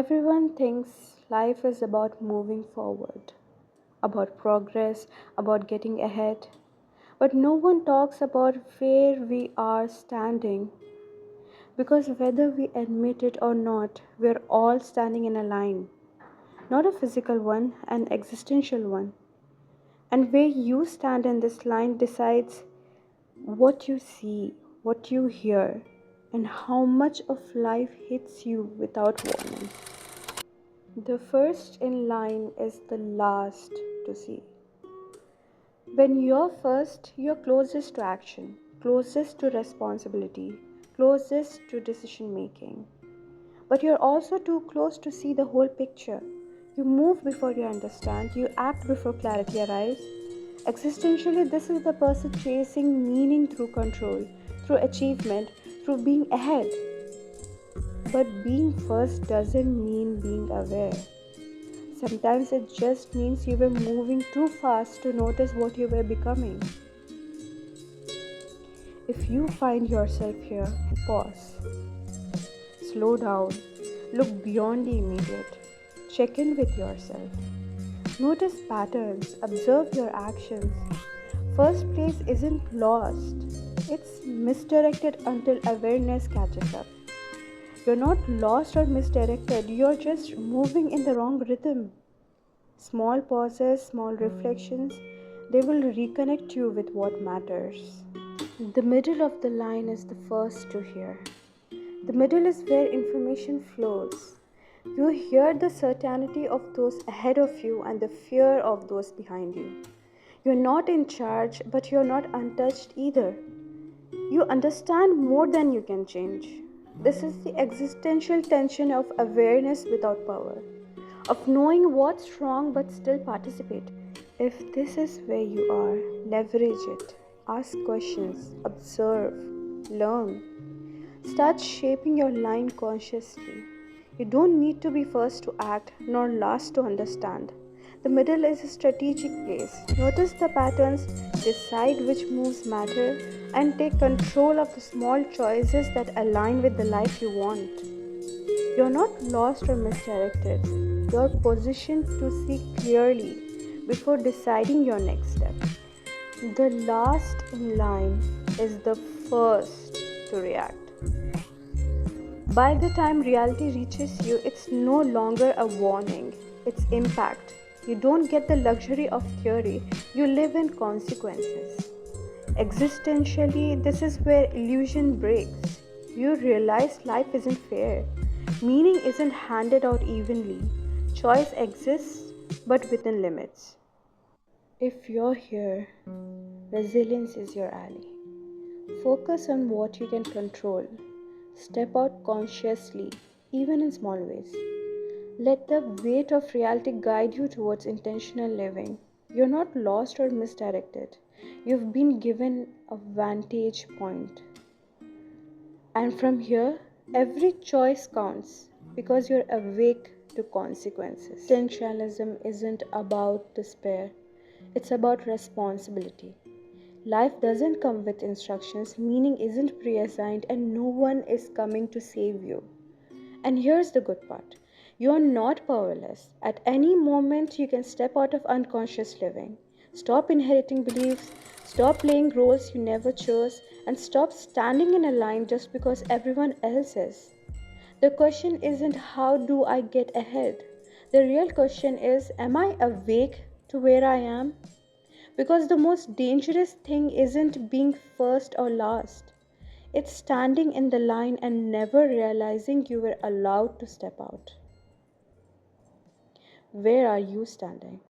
Everyone thinks life is about moving forward, about progress, about getting ahead. But no one talks about where we are standing because whether we admit it or not, we're all standing in a line. Not a physical one, an existential one. And where you stand in this line decides what you see, what you hear, and how much of life hits you without warning. The first in line is the last to see. When you're first, you're closest to action, closest to responsibility, closest to decision making. But you're also too close to see the whole picture. You move before you understand, you act before clarity arrives. Existentially, this is the person chasing meaning through control, through achievement, through being ahead. But being first doesn't mean being aware. Sometimes it just means you were moving too fast to notice what you were becoming. If you find yourself here, pause, slow down, look beyond the immediate, check in with yourself, notice patterns, observe your actions. First place isn't lost, it's misdirected until awareness catches up. You're not lost or misdirected, you're just moving in the wrong rhythm. Small pauses, small reflections, they will reconnect you with what matters. The middle of the line is the first to hear. The middle is where information flows. You hear the certainty of those ahead of you and the fear of those behind you. You're not in charge, but you're not untouched either. You understand more than you can change. This is the existential tension of awareness without power, of knowing what's wrong but still participate. If this is where you are, leverage it. Ask questions, observe, learn. Start shaping your line consciously. You don't need to be first to act nor last to understand. The middle is a strategic place. Notice the patterns, decide which moves matter, and take control of the small choices that align with the life you want. You're not lost or misdirected. You're positioned to see clearly before deciding your next step. The last in line is the first to react. By the time reality reaches you, it's no longer a warning, it's impact. You don't get the luxury of theory, you live in consequences. Existentially, this is where illusion breaks. You realize life isn't fair, meaning isn't handed out evenly, choice exists but within limits. If you're here, resilience is your ally. Focus on what you can control. Step out consciously, even in small ways. Let the weight of reality guide you towards intentional living. You're not lost or misdirected. You've been given a vantage point. And from here, every choice counts because you're awake to consequences. Essentialism isn't about despair, it's about responsibility. Life doesn't come with instructions, meaning isn't pre assigned, and no one is coming to save you. And here's the good part, you're not powerless. At any moment, you can step out of unconscious living. Stop inheriting beliefs, stop playing roles you never chose, and stop standing in a line just because everyone else is. The question isn't how do I get ahead? The real question is, am I awake to where I am? Because the most dangerous thing isn't being first or last, it's standing in the line and never realizing you were allowed to step out. Where are you standing?